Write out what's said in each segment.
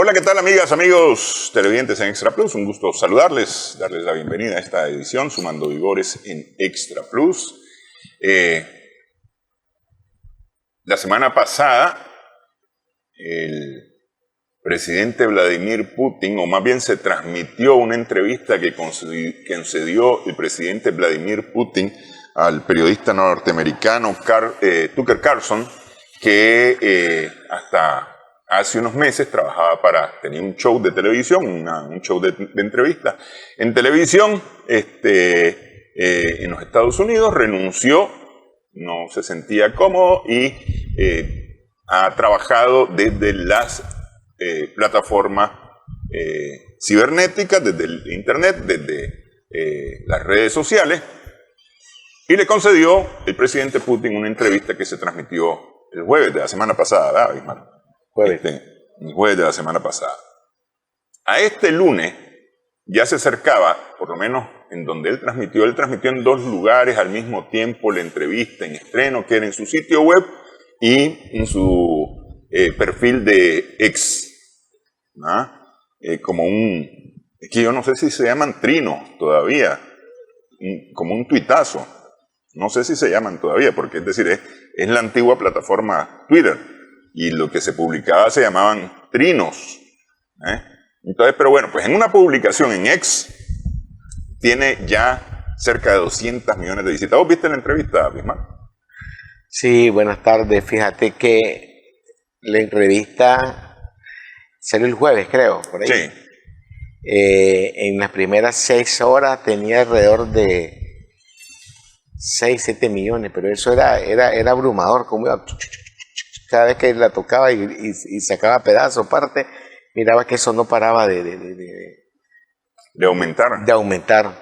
Hola, ¿qué tal amigas, amigos televidentes en Extra Plus? Un gusto saludarles, darles la bienvenida a esta edición, Sumando Vigores en Extra Plus. La semana pasada, el presidente Vladimir Putin, o más bien se transmitió una entrevista que concedió el presidente Vladimir Putin al periodista norteamericano Tucker Carlson, que hasta hace unos meses tenía un show de televisión, un show de entrevistas en televisión en los Estados Unidos. Renunció, no se sentía cómodo y ha trabajado desde las plataformas cibernéticas, desde el internet, desde las redes sociales, y le concedió el presidente Putin una entrevista que se transmitió el jueves de la semana pasada, ¿verdad, Bismarck? El jueves de la semana pasada. A este lunes ya se acercaba, por lo menos en donde él transmitió en dos lugares al mismo tiempo la entrevista en estreno, que era en su sitio web y en su perfil de X. Es que yo no sé si se llaman trinos todavía, como un tuitazo. No sé si se llaman todavía, porque es decir, es la antigua plataforma Twitter. Y lo que se publicaba se llamaban trinos. Entonces, pero bueno, pues en una publicación en X tiene ya cerca de 200 millones de visitas. ¿Vos viste la entrevista, Bismarck? Sí, buenas tardes. Fíjate que la entrevista salió el jueves, creo, por ahí. Sí. En las primeras 6 horas tenía alrededor de 6, 7 millones, pero eso era abrumador, como iba cada vez que la tocaba y sacaba pedazos, parte, miraba que eso no paraba de aumentar.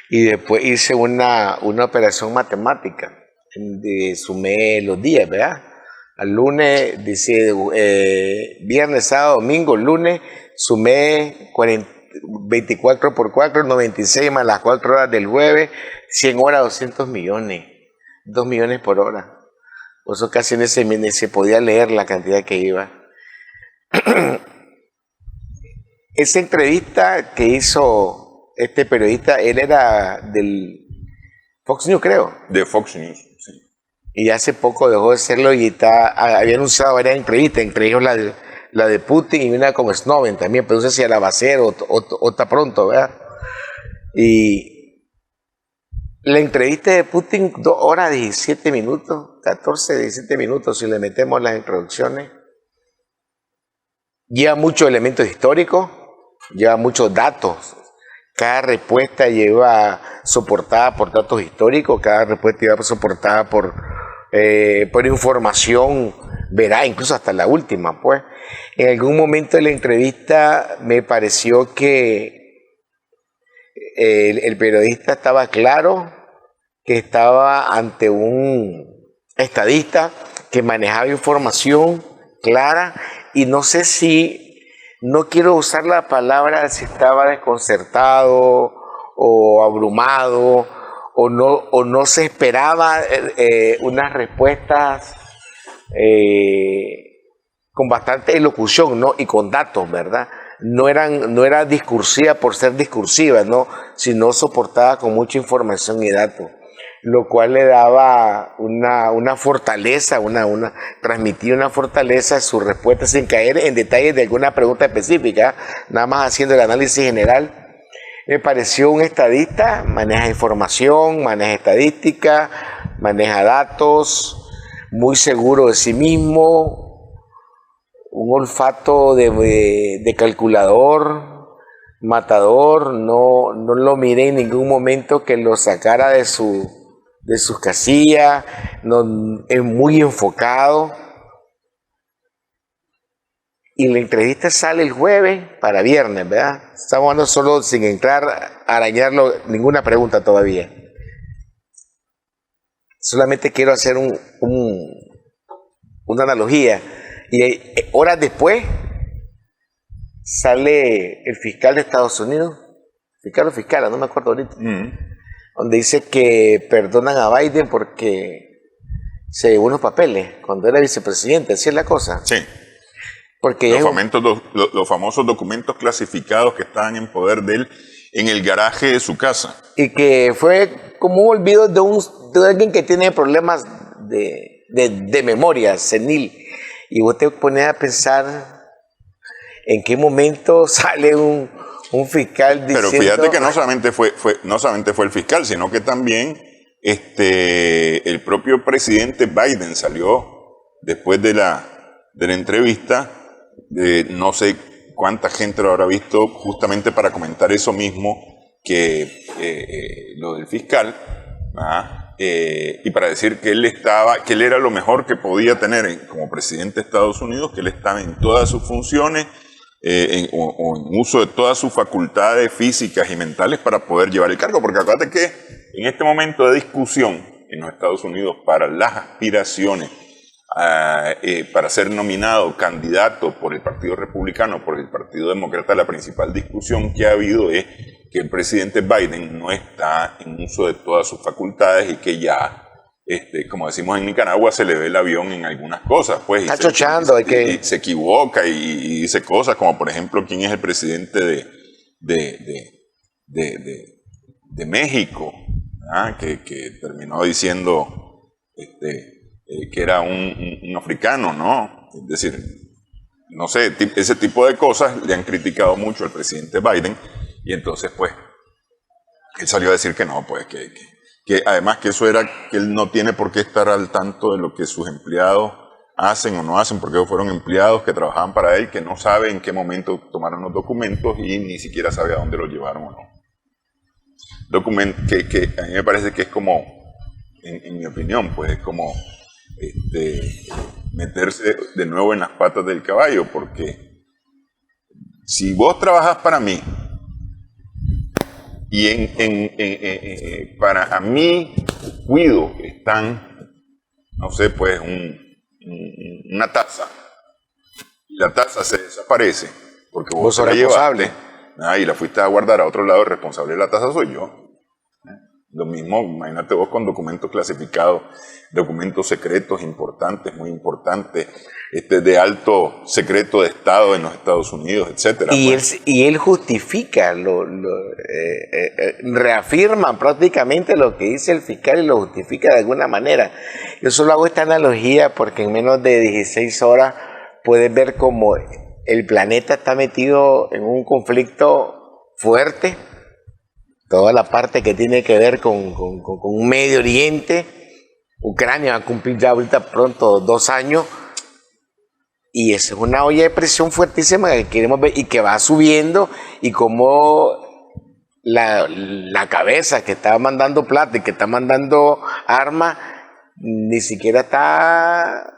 Y después hice una operación matemática, sumé los días, ¿verdad? Al lunes, dice, viernes, sábado, domingo, lunes, sumé 24 por 4, 96 más las 4 horas del jueves, 100 horas, 200 millones, 2 millones por hora. Por eso casi ni se podía leer la cantidad que iba. Esa entrevista que hizo este periodista, él era del Fox News, creo. De Fox News, sí. Y hace poco dejó de serlo y había anunciado varias entrevistas, entre ellos la de Putin y una con Snowden también, pero no sé si la va a hacer o está pronto, ¿verdad? Y la entrevista de Putin, 2 horas 17 minutos, 14, 17 minutos, si le metemos las introducciones. Lleva muchos elementos históricos, lleva muchos datos. Cada respuesta lleva soportada por datos históricos, cada respuesta lleva soportada por información veraz, incluso hasta la última, pues. En algún momento de la entrevista me pareció que el periodista estaba claro que estaba ante un estadista que manejaba información clara, y no sé si, no quiero usar la palabra si estaba desconcertado o abrumado o no se esperaba unas respuestas con bastante elocución, ¿no? Y con datos, ¿verdad? No era discursiva por ser discursiva, ¿no? Sino soportada con mucha información y datos, lo cual le daba una fortaleza, transmitía una fortaleza a su respuesta sin caer en detalles de alguna pregunta específica, nada más haciendo el análisis general. Me pareció un estadista, maneja información, maneja estadística, maneja datos, muy seguro de sí mismo, un olfato de calculador, matador. No lo miré en ningún momento que lo sacara de sus casillas, es muy enfocado. Y la entrevista sale el jueves para viernes, ¿verdad? Estamos hablando solo sin entrar a arañarlo, ninguna pregunta todavía. Solamente quiero hacer una analogía. Y horas después sale el fiscal de Estados Unidos, fiscal, no me acuerdo ahorita, donde dice que perdonan a Biden porque se llevó unos papeles cuando era vicepresidente, así es la cosa. Sí. Porque los famosos documentos clasificados que estaban en poder de él en el garaje de su casa. Y que fue como un olvido de alguien que tiene problemas de memoria senil. Y vos te pones a pensar en qué momento sale un fiscal diciendo... Pero fíjate que no solamente fue el fiscal, sino que también el propio presidente Biden salió después de la entrevista. No sé cuánta gente lo habrá visto justamente para comentar eso mismo que lo del fiscal, y para decir que él era lo mejor que podía tener como presidente de Estados Unidos, que él estaba en todas sus funciones o en uso de todas sus facultades físicas y mentales para poder llevar el cargo, porque acuérdate que en este momento de discusión en los Estados Unidos para las aspiraciones para ser nominado candidato por el Partido Republicano, por el Partido Demócrata, la principal discusión que ha habido es que el presidente Biden no está en uso de todas sus facultades y que ya, como decimos en Nicaragua, se le ve el avión en algunas cosas. Pues, está chochando. Y se equivoca y dice cosas como, por ejemplo, quién es el presidente de México, que terminó diciendo... que era un africano, ¿no? Es decir, no sé, ese tipo de cosas le han criticado mucho al presidente Biden, y entonces, pues, él salió a decir que no, pues, que además que eso era, que él no tiene por qué estar al tanto de lo que sus empleados hacen o no hacen, porque ellos fueron empleados que trabajaban para él, que no sabe en qué momento tomaron los documentos y ni siquiera sabe a dónde los llevaron o no. Documento que a mí me parece que es como, en mi opinión, pues, es como... meterse de nuevo en las patas del caballo, porque si vos trabajas para mí y para a mí cuido están, no sé, pues una taza, y la taza se desaparece porque vos sos la responsable llevaste, y la fuiste a guardar a otro lado, el responsable de la taza soy yo. Lo mismo, imagínate vos con documentos clasificados, documentos secretos importantes, muy importantes, de alto secreto de Estado en los Estados Unidos, etcétera. Y él justifica, reafirma prácticamente lo que dice el fiscal y lo justifica de alguna manera. Yo solo hago esta analogía porque en menos de 16 horas puedes ver cómo el planeta está metido en un conflicto fuerte. Toda la parte que tiene que ver con Medio Oriente. Ucrania va a cumplir ya ahorita pronto 2 años. Y esa es una olla de presión fuertísima que queremos ver y que va subiendo. Y como la cabeza que está mandando plata y que está mandando armas, ni siquiera está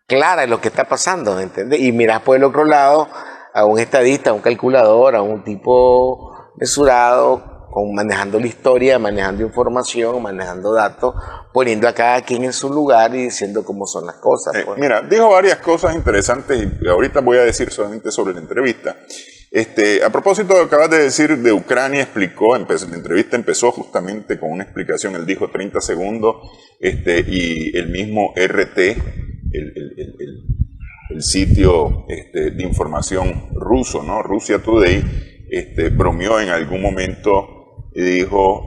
clara en lo que está pasando, ¿entiendes? Y miras por el otro lado a un estadista, a un calculador, a un tipo mesurado, manejando la historia, manejando información, manejando datos, poniendo a cada quien en su lugar y diciendo cómo son las cosas. Pues. Mira, dijo varias cosas interesantes y ahorita voy a decir solamente sobre la entrevista. A propósito de lo que acabas de decir de Ucrania, explicó, la entrevista empezó justamente con una explicación, él dijo 30 segundos, y el mismo RT, el sitio de información ruso, ¿no? Russia Today, bromeó en algún momento y dijo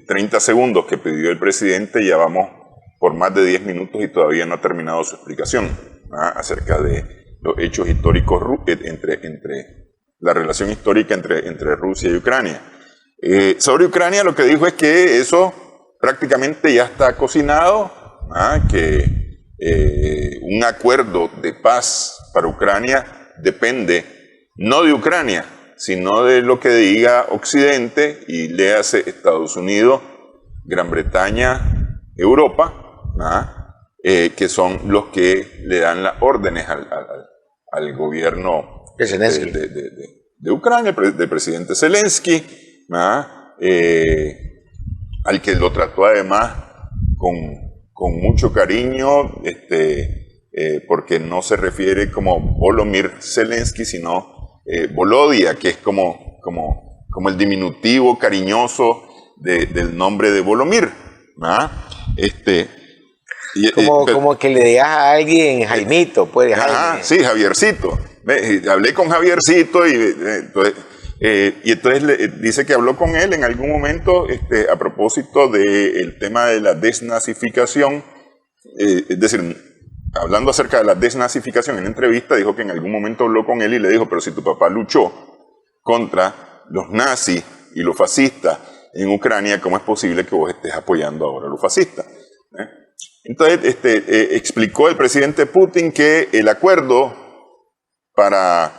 30 segundos que pidió el presidente, ya vamos por más de 10 minutos y todavía no ha terminado su explicación acerca de los hechos históricos entre la relación histórica entre Rusia y Ucrania. Sobre Ucrania lo que dijo es que eso prácticamente ya está cocinado, que un acuerdo de paz para Ucrania depende no de Ucrania, sino de lo que diga Occidente, y léase Estados Unidos, Gran Bretaña, Europa, que son los que le dan las órdenes al gobierno de Ucrania, del presidente Zelensky, al que lo trató además con mucho cariño, porque no se refiere como Volodymyr Zelensky, sino Volodia, que es como el diminutivo cariñoso del nombre de Volodymyr. Como que le digas a alguien Jaimito, pues. Ajá, sí, Javiercito. Hablé con Javiercito y entonces dice que habló con él en algún momento a propósito del tema de la desnazificación, es decir, hablando acerca de la desnazificación en entrevista, dijo que en algún momento habló con él y le dijo, pero si tu papá luchó contra los nazis y los fascistas en Ucrania, ¿cómo es posible que vos estés apoyando ahora a los fascistas? Entonces explicó el presidente Putin que el acuerdo para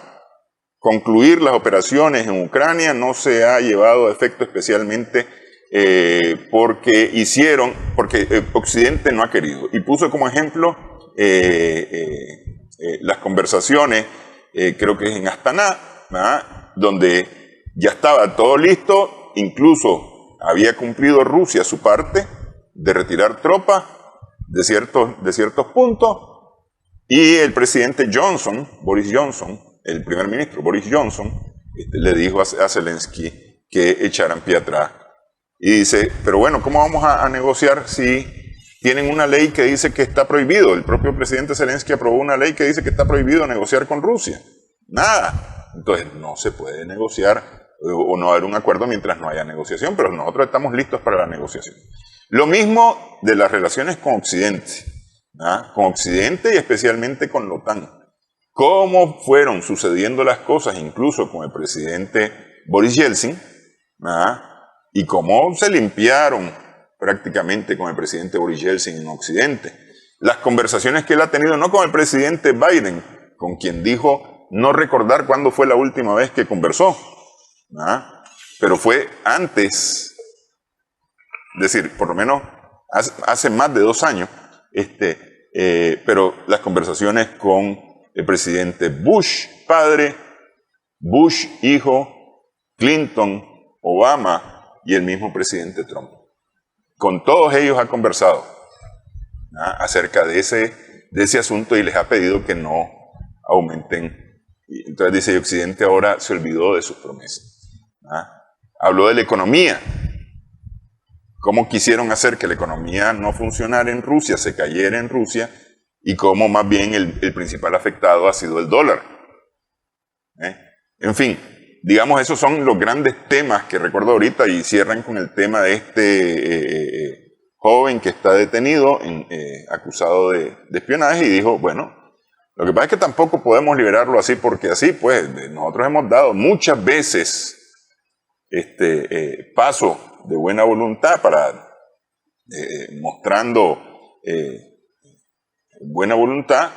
concluir las operaciones en Ucrania no se ha llevado a efecto especialmente porque Occidente no ha querido. Y puso como ejemplo las conversaciones, creo que es en Astana, ¿verdad?, donde ya estaba todo listo, incluso había cumplido Rusia su parte de retirar tropas de ciertos puntos, y el presidente Boris Johnson, el primer ministro Boris Johnson, le dijo a Zelensky que echaran pie atrás. Y dice, pero bueno, ¿cómo vamos a negociar si tienen una ley que dice que está prohibido? El propio presidente Zelensky aprobó una ley que dice que está prohibido negociar con Rusia. Nada. Entonces no se puede negociar o no haber un acuerdo mientras no haya negociación, pero nosotros estamos listos para la negociación. Lo mismo de las relaciones con Occidente, ¿ah?, con Occidente y especialmente con la OTAN. Cómo fueron sucediendo las cosas, incluso con el presidente Boris Yeltsin, ¿ah?, y cómo se limpiaron prácticamente con el presidente Boris Yeltsin en Occidente. Las conversaciones que él ha tenido, no con el presidente Biden, con quien dijo no recordar cuándo fue la última vez que conversó, ¿ah?, pero fue antes, es decir, por lo menos hace más de 2 años, pero las conversaciones con el presidente Bush padre, Bush hijo, Clinton, Obama y el mismo presidente Trump. Con todos ellos ha conversado, ¿ah?, acerca de ese asunto y les ha pedido que no aumenten. Y entonces dice, Occidente ahora se olvidó de sus promesas, ¿ah? Habló de la economía. Cómo quisieron hacer que la economía no funcionara en Rusia, se cayera en Rusia, y cómo más bien el principal afectado ha sido el dólar. En fin, digamos, esos son los grandes temas que recuerdo ahorita, y cierran con el tema de este joven que está detenido, acusado de espionaje, y dijo, bueno, lo que pasa es que tampoco podemos liberarlo así, porque así, pues, nosotros hemos dado muchas veces paso de buena voluntad para mostrando buena voluntad,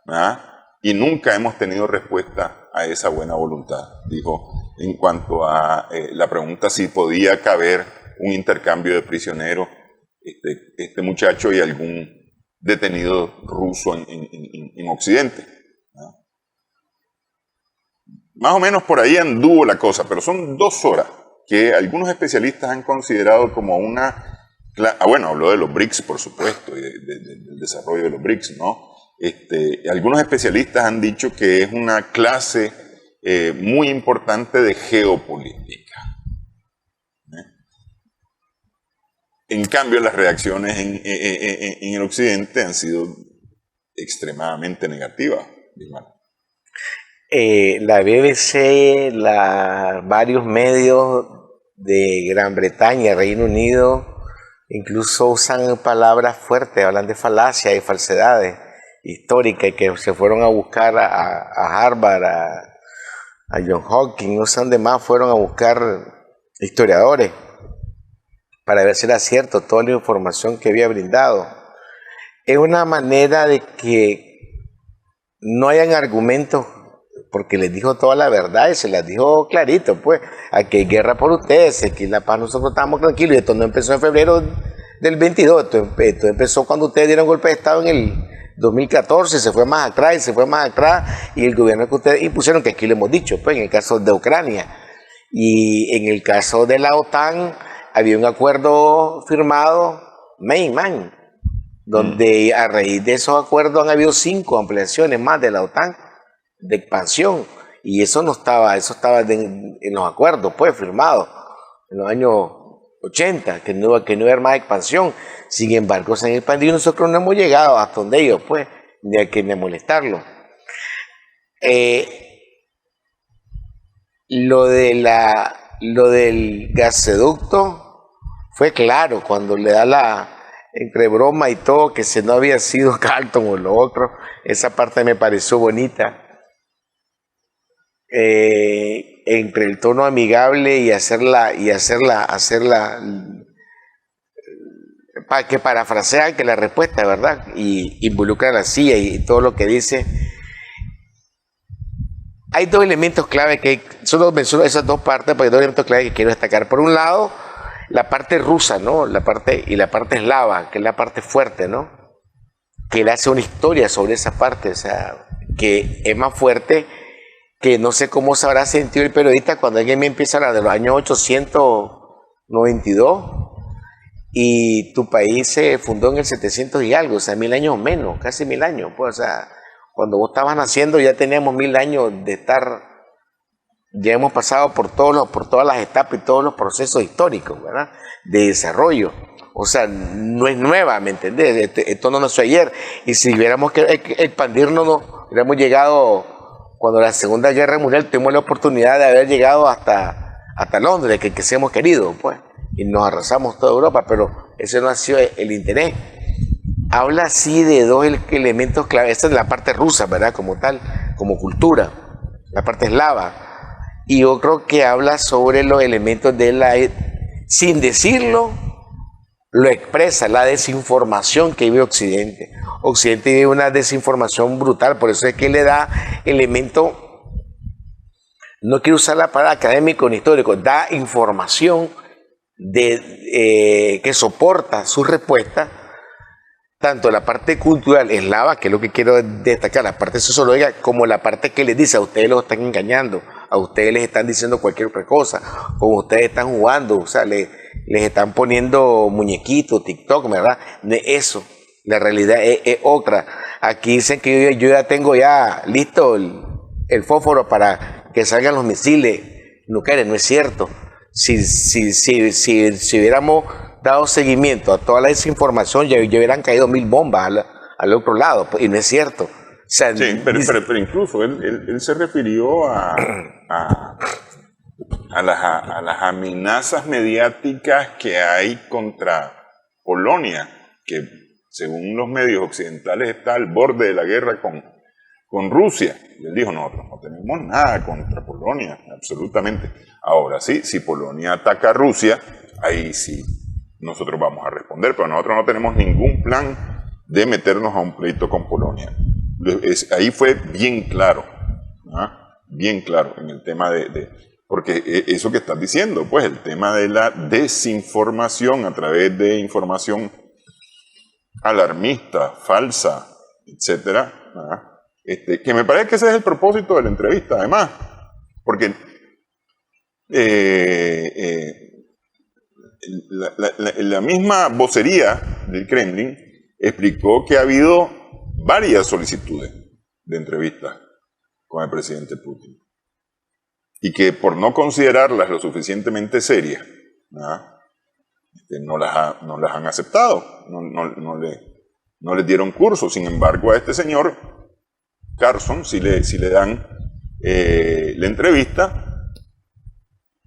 ¿verdad?, y nunca hemos tenido respuesta a esa buena voluntad. Dijo en cuanto a la pregunta si podía caber un intercambio de prisioneros, este muchacho y algún detenido ruso en Occidente, ¿verdad? Más o menos por ahí anduvo la cosa, pero son 2 horas que algunos especialistas han considerado como una... bueno, habló de los BRICS, por supuesto, y del desarrollo de los BRICS, ¿no? Algunos especialistas han dicho que es una clase muy importante de geopolítica. En cambio, las reacciones en el Occidente han sido extremadamente negativas, hermano. La BBC, varios medios de Gran Bretaña, Reino Unido, incluso usan palabras fuertes, hablan de falacias y falsedades históricas, y que se fueron a buscar a Harvard, a John Hopkins, no sé dónde más, fueron a buscar historiadores para ver si era cierto toda la información que había brindado. Es una manera de que no hayan argumentos, porque les dijo toda la verdad y se las dijo clarito, pues, aquí hay guerra por ustedes, aquí la paz nosotros estamos tranquilos, y esto no empezó en febrero del 22, esto empezó cuando ustedes dieron golpe de Estado en el 2014, se fue más atrás y se fue más atrás, y el gobierno que ustedes impusieron, que aquí lo hemos dicho, pues, en el caso de Ucrania, y en el caso de la OTAN, había un acuerdo firmado, Mainman, donde a raíz de esos acuerdos han habido 5 ampliaciones más de la OTAN, de expansión, y eso estaba en los acuerdos, pues, firmados en los años 80, que no iba a haber más expansión. Sin embargo, se han expandido y nosotros no hemos llegado hasta donde ellos, pues, ni hay que molestarlo. Lo del gasoducto fue claro cuando le da entre broma y todo, que si no había sido Carlton o lo otro, esa parte me pareció bonita. Entre el tono amigable y hacerla para que parafrasean que la respuesta, ¿verdad? Y involucra a la CIA y todo lo que dice. Hay dos elementos clave solo menciono esas dos partes, porque hay dos elementos clave que quiero destacar. Por un lado, la parte rusa, ¿no? La parte eslava, que es la parte fuerte, ¿no? Que él hace una historia sobre esa parte, o sea, que es más fuerte, que no sé cómo se habrá sentido el periodista cuando alguien me empieza a hablar de los años 892 y tu país se fundó en el 700 y algo, o sea, 1000 años menos, casi 1000 años, pues, o sea, cuando vos estabas naciendo ya teníamos 1000 años de estar, ya hemos pasado por todas las etapas y todos los procesos históricos, ¿verdad? De desarrollo. O sea, no es nueva, ¿me entendés? Esto no nació ayer. Y si hubiéramos que expandirnos, no hubiéramos llegado, cuando la Segunda Guerra Mundial tuvimos la oportunidad de haber llegado hasta Londres, que sí hemos querido, pues, y nos arrasamos toda Europa, pero ese no ha sido el interés. Habla así de dos elementos clave. Esta es la parte rusa, ¿verdad? Como tal, como cultura, la parte eslava. Y yo creo que habla sobre los elementos sin decirlo, lo expresa, la desinformación que vive Occidente. Occidente vive una desinformación brutal, por eso es que le da elemento, no quiero usar la palabra académico ni histórico, da información que soporta su respuesta, tanto la parte cultural eslava, que es lo que quiero destacar, la parte sociológica, como la parte que les dice, a ustedes los están engañando, a ustedes les están diciendo cualquier otra cosa, como ustedes están jugando, o sea, les están poniendo muñequitos, TikTok, ¿verdad? Eso, la realidad es otra. Aquí dicen que yo ya tengo listo el fósforo para que salgan los misiles nucleares, no es cierto. Si hubiéramos dado seguimiento a toda la desinformación, ya hubieran caído 1000 bombas al otro lado, y no es cierto. O sea, sí, pero incluso él se refirió a las amenazas mediáticas que hay contra Polonia, que según los medios occidentales está al borde de la guerra con Rusia. Y él dijo, nosotros no tenemos nada contra Polonia, absolutamente. Ahora sí, si Polonia ataca a Rusia, ahí sí nosotros vamos a responder, pero nosotros no tenemos ningún plan de meternos a un pleito con Polonia. Ahí fue bien claro, bien claro en el tema porque eso que estás diciendo, pues el tema de la desinformación a través de información alarmista, falsa, etcétera, que me parece que ese es el propósito de la entrevista, además, porque la misma vocería del Kremlin explicó que ha habido varias solicitudes de entrevistas con el presidente Putin y que por no considerarlas lo suficientemente serias, no las han aceptado, no les dieron curso. Sin embargo, a este señor Carlson sí le dan la entrevista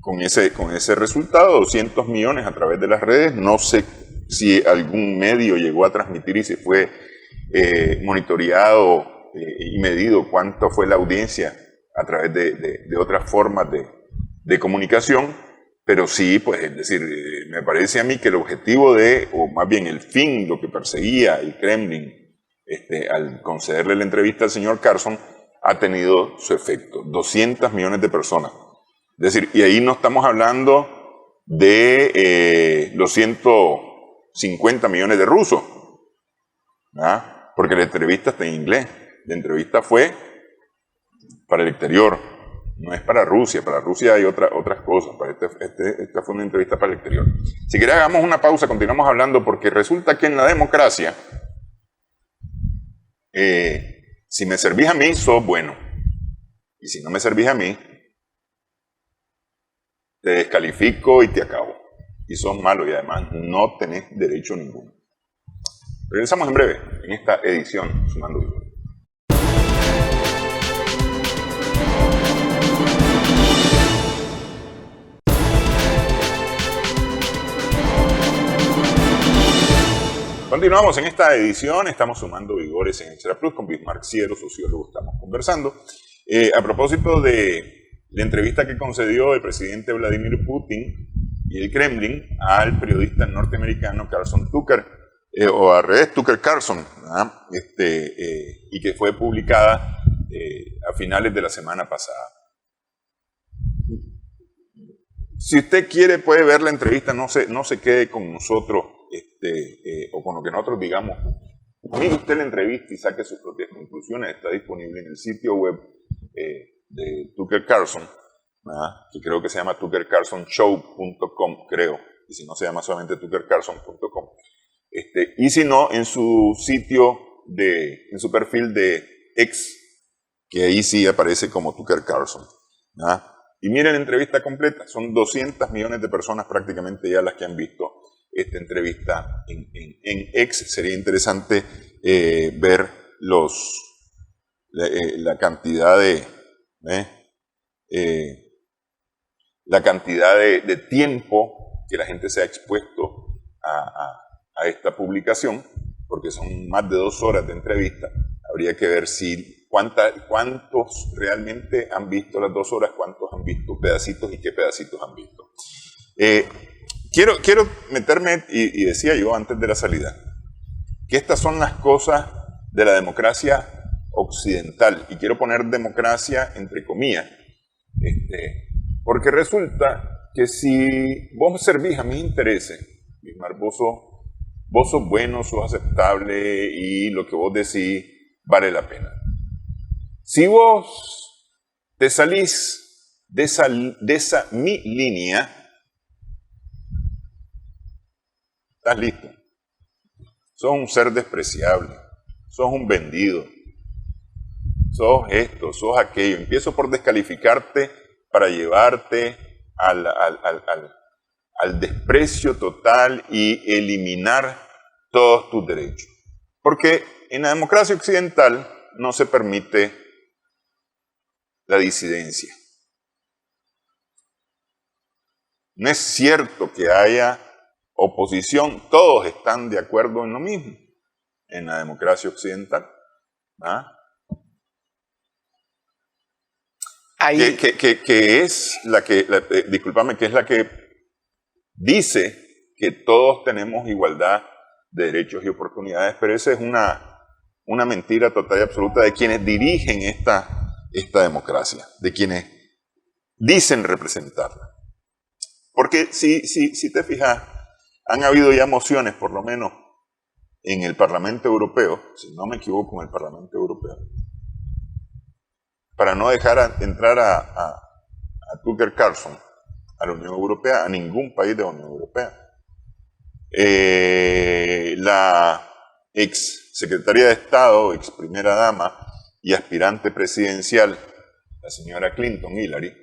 con ese resultado, 200 millones a través de las redes. No sé si algún medio llegó a transmitir y se fue monitoreado y medido cuánto fue la audiencia a través de otras formas de comunicación, pero sí, pues, es decir, me parece a mí que el objetivo o más bien el fin, lo que perseguía el Kremlin al concederle la entrevista al señor Carlson, ha tenido su efecto. 200 millones de personas. Es decir, y ahí no estamos hablando de los 150 millones de rusos, porque la entrevista está en inglés. La entrevista fue para el exterior, no es para Rusia. Para Rusia hay otras cosas. Esta fue una entrevista para el exterior. Si querés, hagamos una pausa, continuamos hablando, porque resulta que en la democracia, si me servís a mí, sos bueno. Y si no me servís a mí, te descalifico y te acabo. y sos malo y además no tenés derecho ninguno. Regresamos en breve en esta edición Sumando Vigores. Continuamos en esta edición, estamos sumando vigores en Extra Plus con Bismarck Ciero, sociólogo, estamos conversando. A propósito de la entrevista que concedió el presidente Vladimir Putin y el Kremlin al periodista norteamericano Carlson Tucker, o al revés, Tucker Carlson, y que fue publicada a finales de la semana pasada. Si usted quiere, puede ver la entrevista, no se quede con nosotros o con lo que nosotros digamos. Mire usted la entrevista y saque sus propias conclusiones. Está disponible en el sitio web de Tucker Carlson, que creo que se llama tuckercarlsonshow.com, creo, y si no se llama solamente tuckercarlson.com. Y si no, en su sitio, en su perfil de X, que ahí sí aparece como Tucker Carlson. Y miren la entrevista completa, son 200 millones de personas prácticamente ya las que han visto esta entrevista en X. Sería interesante ver la cantidad de tiempo que la gente se ha expuesto a esta publicación, porque son más de 2 horas de entrevista. Habría que ver cuántos realmente han visto las 2 horas, cuántos han visto pedacitos y qué pedacitos han visto. Quiero meterme, y decía yo antes de la salida, que estas son las cosas de la democracia occidental, y quiero poner democracia entre comillas, porque resulta que si vos servís a mis intereses, Bismarck, vos sos bueno, sos aceptable y lo que vos decís vale la pena. Si vos te salís de esa mi línea, estás listo. Sos un ser despreciable, sos un vendido, sos esto, sos aquello. Empiezo por descalificarte para llevarte al desprecio total y eliminar todos tus derechos. Porque en la democracia occidental no se permite la disidencia. No es cierto que haya oposición, todos están de acuerdo en lo mismo en la democracia occidental. Ahí, que es la que, discúlpame, que es la que dice que todos tenemos igualdad de derechos y oportunidades, pero esa es una mentira total y absoluta de quienes dirigen esta democracia, de quienes dicen representarla. Porque si te fijas, han habido ya mociones, por lo menos en el Parlamento Europeo, si no me equivoco, en el Parlamento Europeo, para no dejar entrar a Tucker Carlson a la Unión Europea, a ningún país de la Unión Europea. La ex secretaria de Estado, ex primera dama y aspirante presidencial, la señora Clinton, Hillary,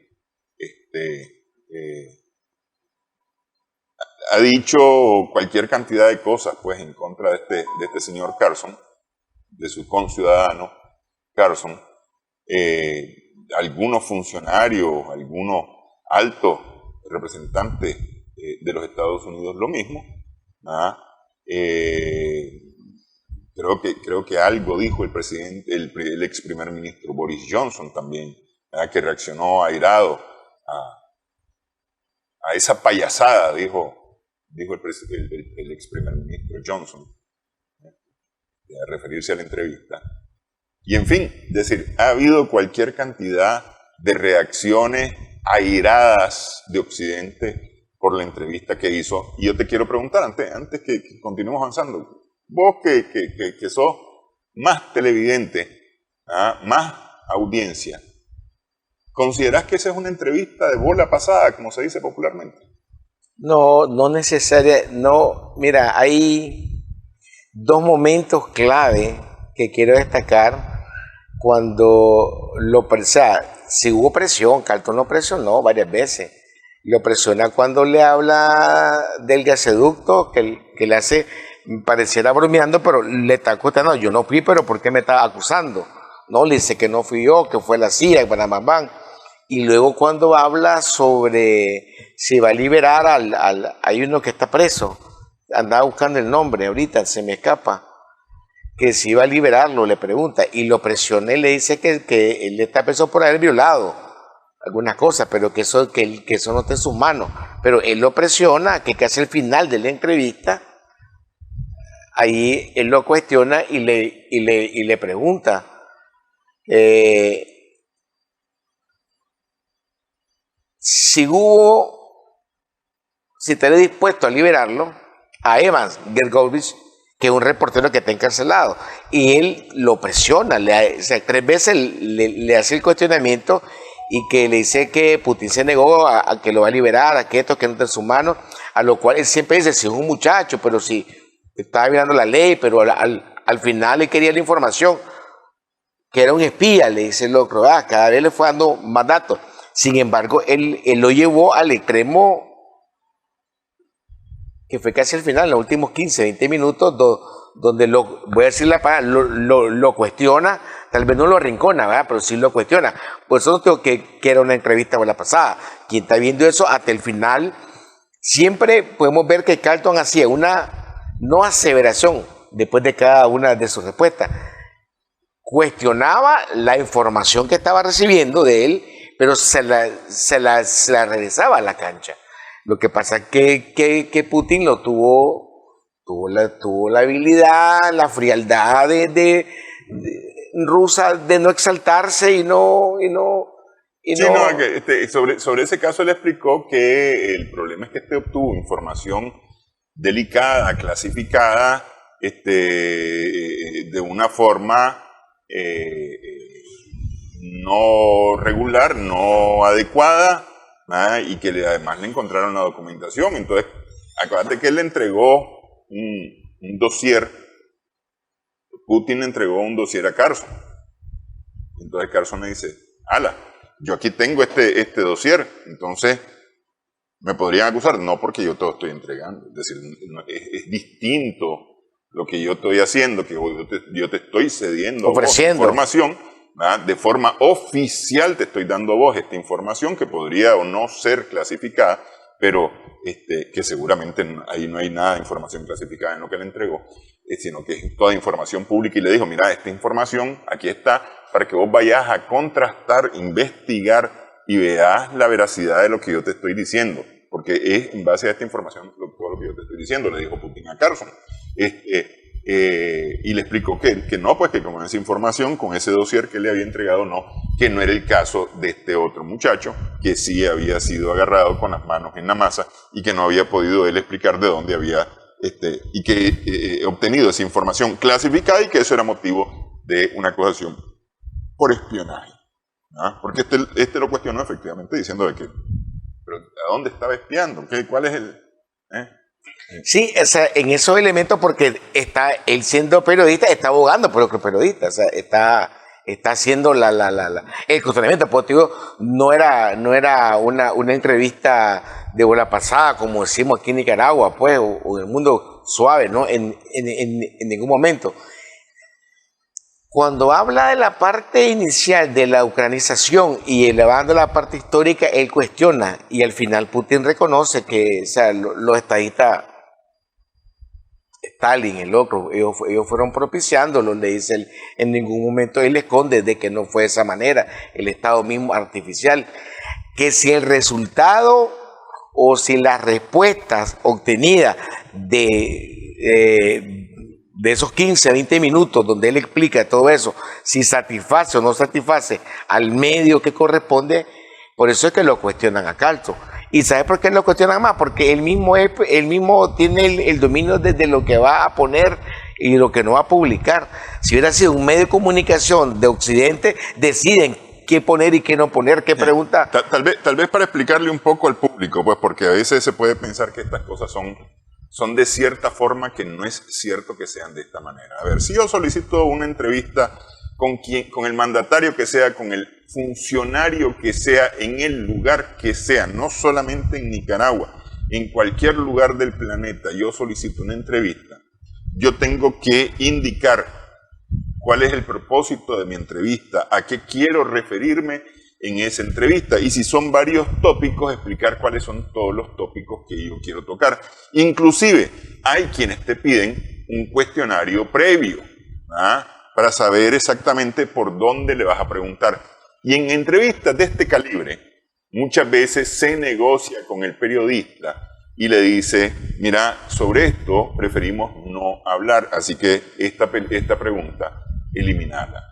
ha dicho cualquier cantidad de cosas pues en contra de este señor Carlson, de su conciudadano Carlson. Algunos funcionarios, algunos altos representantes de los Estados Unidos lo mismo. Creo que algo dijo el presidente, el ex primer ministro Boris Johnson también, que reaccionó airado a esa payasada, dijo el ex primer ministro Johnson, a referirse a la entrevista. Y en fin, es decir, ha habido cualquier cantidad de reacciones airadas de Occidente por la entrevista que hizo. Y yo te quiero preguntar, antes que continuemos avanzando, vos que sos más televidente, más audiencia, ¿considerás que esa es una entrevista de bola pasada, como se dice popularmente? no necesaria, no, mira, hay 2 momentos clave que quiero destacar cuando si hubo presión, Carlton lo presionó varias veces, Lo presiona cuando le habla del gasoducto, que le hace, pareciera bromeando, pero le está cuestionando, yo no fui, pero ¿por qué me está acusando? No, le dice que no fui yo, que fue la CIA, y luego cuando habla sobre si va a liberar hay uno que está preso, andaba buscando el nombre ahorita, se me escapa, que si iba a liberarlo, le pregunta, y lo presiona y le dice que él está preso por haber violado algunas cosas, pero que eso no está en sus manos. Pero él lo presiona, que casi al final de la entrevista, ahí él lo cuestiona y le pregunta, si estaría dispuesto a liberarlo, a Evans Gershkovich, que es un reportero que está encarcelado, y él lo presiona, o sea, 3 veces le hace el cuestionamiento y que le dice que Putin se negó a que lo va a liberar, a que esto que no está en sus manos, a lo cual él siempre dice, si es un muchacho, pero si estaba violando la ley, pero al final le quería la información, que era un espía, le dice el otro, cada vez le fue dando más datos. Sin embargo, él lo llevó al extremo que fue casi al final, en los últimos 15, 20 minutos, donde voy a decir la palabra, lo cuestiona, tal vez no lo arrincona, ¿verdad? Pero sí lo cuestiona. Por eso no tengo que era una entrevista la pasada. Quien está viendo eso hasta el final, siempre podemos ver que Carlton hacía una, no aseveración, después de cada una de sus respuestas, cuestionaba la información que estaba recibiendo de él, pero se la regresaba a la cancha. Lo que pasa es que Putin lo tuvo la habilidad, la frialdad de rusa de no exaltarse y no. Sobre ese caso él explicó que el problema es que obtuvo información delicada, clasificada, de una forma no regular, no adecuada, y que además le encontraron la documentación. Entonces, acuérdate que él le entregó un dossier, Putin le entregó un dossier a Carlson. Entonces Carlson le dice, ala, yo aquí tengo este dossier, entonces me podrían acusar. No, porque yo te lo estoy entregando. Es decir, es distinto lo que yo estoy haciendo, que yo te estoy cediendo información. De forma oficial te estoy dando a vos esta información que podría o no ser clasificada, pero que seguramente ahí no hay nada de información clasificada en lo que le entregó, sino que es toda información pública, y le dijo, mira, esta información aquí está para que vos vayas a contrastar, investigar y veas la veracidad de lo que yo te estoy diciendo, porque es en base a esta información todo lo que yo te estoy diciendo, le dijo Putin a Carlson. Y le explicó que no, pues que con esa información, con ese dossier que le había entregado, que no era el caso de este otro muchacho, que sí había sido agarrado con las manos en la masa y que no había podido él explicar de dónde había y que obtenido esa información clasificada, y que eso era motivo de una acusación por espionaje. Porque lo cuestionó efectivamente diciendo de que, pero ¿a dónde estaba espiando? ¿Cuál es el...? Sí, o sea, en esos elementos, porque él siendo periodista, está abogando por otro periodista, o sea, está haciendo el cuestionamiento. Porque digo, no era una entrevista de bola pasada, como decimos aquí en Nicaragua, pues, o en el mundo suave, ¿no? En ningún momento. Cuando habla de la parte inicial de la ucranización y elevando la parte histórica, él cuestiona, y al final Putin reconoce que, o sea, los estadistas, Stalin, el otro, ellos fueron propiciándolo, le dice él. En ningún momento él esconde de que no fue de esa manera, el Estado mismo artificial, que si el resultado o si las respuestas obtenidas de esos 15, 20 minutos donde él explica todo eso, si satisface o no satisface al medio que corresponde, por eso es que lo cuestionan a Carlson. ¿Y sabe por qué lo cuestionan más? Porque él mismo tiene el dominio desde lo que va a poner y lo que no va a publicar. Si hubiera sido un medio de comunicación de Occidente, deciden qué poner y qué no poner, qué preguntar. Tal vez para explicarle un poco al público, pues, porque a veces se puede pensar que estas cosas son de cierta forma, que no es cierto que sean de esta manera. A ver, si yo solicito una entrevista con el mandatario que sea, con el funcionario que sea, en el lugar que sea, no solamente en Nicaragua, en cualquier lugar del planeta, yo solicito una entrevista, yo tengo que indicar cuál es el propósito de mi entrevista, a qué quiero referirme en esa entrevista, y si son varios tópicos, explicar cuáles son todos los tópicos que yo quiero tocar. Inclusive, hay quienes te piden un cuestionario previo, para saber exactamente por dónde le vas a preguntar. Y en entrevistas de este calibre, muchas veces se negocia con el periodista y le dice, mira, sobre esto preferimos no hablar, así que esta pregunta, eliminarla.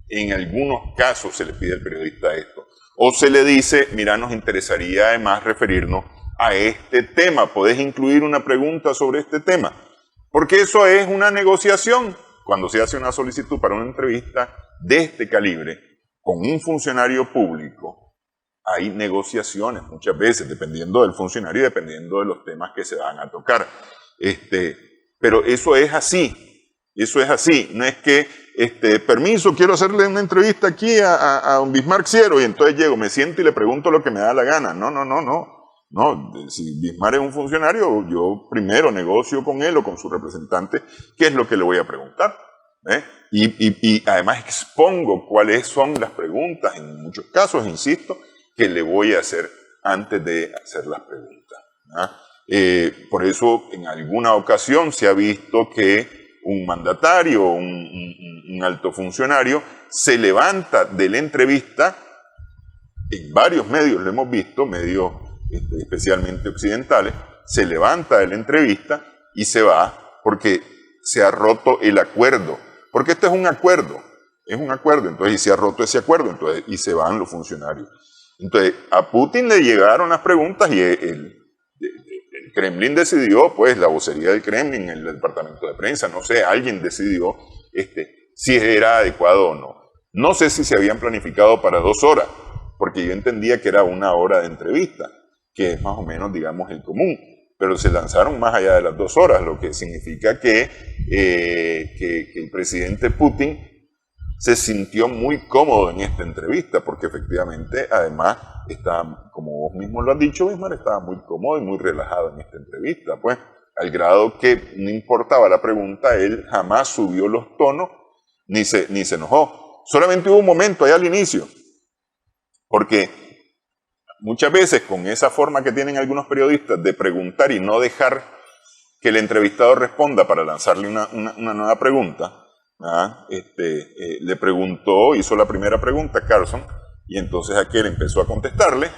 En algunos casos se le pide al periodista esto. O se le dice, mira, nos interesaría además referirnos a este tema. ¿Podés incluir una pregunta sobre este tema? Porque eso es una negociación. Cuando se hace una solicitud para una entrevista de este calibre con un funcionario público, hay negociaciones muchas veces, dependiendo del funcionario y dependiendo de los temas que se van a tocar. Pero eso es así. Eso es así. No es que, permiso, quiero hacerle una entrevista aquí a un Bismarck Ciero, y entonces llego, me siento y le pregunto lo que me da la gana. No. No, si Bismarck es un funcionario, yo primero negocio con él o con su representante qué es lo que le voy a preguntar. Y además expongo cuáles son las preguntas, en muchos casos, insisto, que le voy a hacer antes de hacer las preguntas. Por eso, en alguna ocasión se ha visto que un mandatario, un alto funcionario, se levanta de la entrevista, en varios medios lo hemos visto, medios especialmente occidentales, se levanta de la entrevista y se va porque se ha roto el acuerdo. Porque esto es un acuerdo, entonces, y se ha roto ese acuerdo, entonces, y se van los funcionarios. Entonces, a Putin le llegaron las preguntas y el Kremlin decidió, pues, la vocería del Kremlin, el departamento de prensa, no sé, alguien decidió si era adecuado o no. No sé si se habían planificado para 2 horas, porque yo entendía que era 1 hora de entrevista, que es más o menos, digamos, el común, pero se lanzaron más allá de las 2 horas, lo que significa que el presidente Putin se sintió muy cómodo en esta entrevista, porque efectivamente, además, estaba, como vos mismo lo has dicho, Bismarck, estaba muy cómodo y muy relajado en esta entrevista, pues, al grado que no importaba la pregunta, él jamás subió los tonos, ni se enojó. Solamente hubo un momento allá al inicio, porque muchas veces con esa forma que tienen algunos periodistas de preguntar y no dejar que el entrevistado responda para lanzarle una nueva pregunta, le preguntó, hizo la primera pregunta a Carlson, y entonces aquel empezó a contestarle,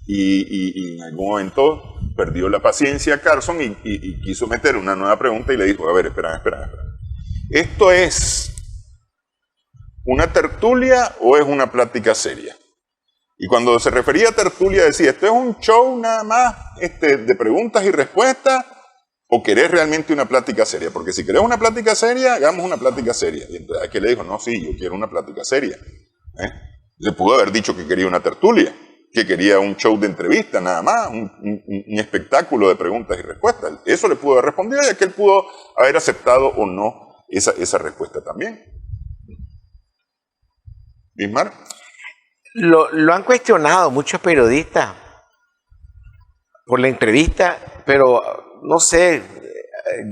y en algún momento perdió la paciencia a Carlson y quiso meter una nueva pregunta y le dijo, a ver, espera. ¿Esto es una tertulia o es una plática seria? Y cuando se refería a tertulia decía, ¿esto es un show nada más de preguntas y respuestas o querés realmente una plática seria? Porque si querés una plática seria, hagamos una plática seria. Y entonces aquel le dijo, no, sí, yo quiero una plática seria. Le pudo haber dicho que quería una tertulia, que quería un show de entrevista nada más, un espectáculo de preguntas y respuestas. Eso le pudo haber respondido y aquel pudo haber aceptado o no esa respuesta también. Bismarck. Lo han cuestionado muchos periodistas por la entrevista, pero no sé,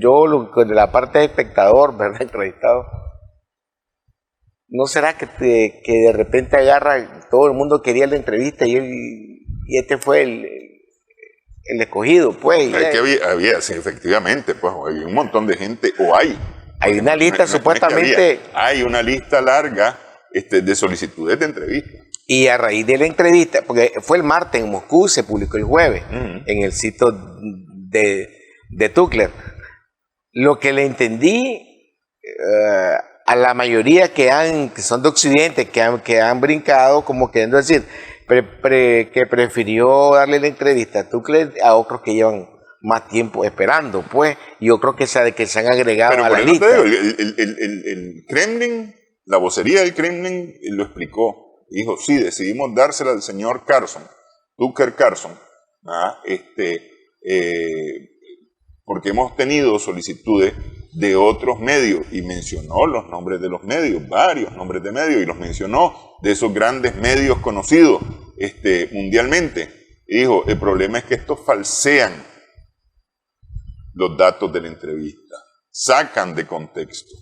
yo de la parte de espectador, ¿verdad? Entrevistado, ¿no será que de repente agarra, todo el mundo quería la entrevista y este fue el escogido, pues? Es que había, sí, efectivamente, pues hay un montón de gente, o hay. Hay una lista supuestamente. Hay una lista larga de solicitudes de entrevista. Y a raíz de la entrevista, porque fue el martes en Moscú, se publicó el jueves, en el sitio de Tukler. Lo que le entendí a la mayoría que son de Occidente, que han brincado, como queriendo decir, que prefirió darle la entrevista a Tukler a otros que llevan más tiempo esperando, pues. Yo creo que se han agregado pero a la lista. Te digo, el Kremlin, la vocería del Kremlin lo explicó. Dijo, sí, decidimos dársela al señor Carlson, Tucker Carlson, porque hemos tenido solicitudes de otros medios y mencionó los nombres de los medios, varios nombres de medios, y los mencionó de esos grandes medios conocidos mundialmente. Y dijo, el problema es que estos falsean los datos de la entrevista, sacan de contexto,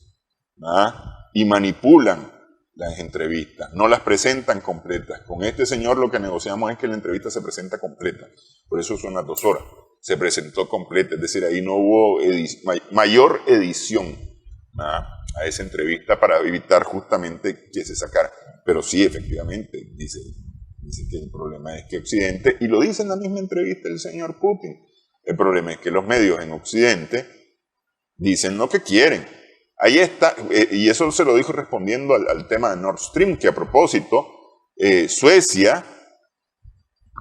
y manipulan las entrevistas, no las presentan completas. Con este señor lo que negociamos es que la entrevista se presenta completa, por eso son las 2 horas. Se presentó completa, es decir, ahí no hubo mayor edición a esa entrevista para evitar justamente que se sacara. Pero sí, efectivamente, dice que el problema es que Occidente, y lo dice en la misma entrevista el señor Putin, el problema es que los medios en Occidente dicen lo que quieren. Ahí está, y eso se lo dijo respondiendo al tema de Nord Stream, que a propósito, Suecia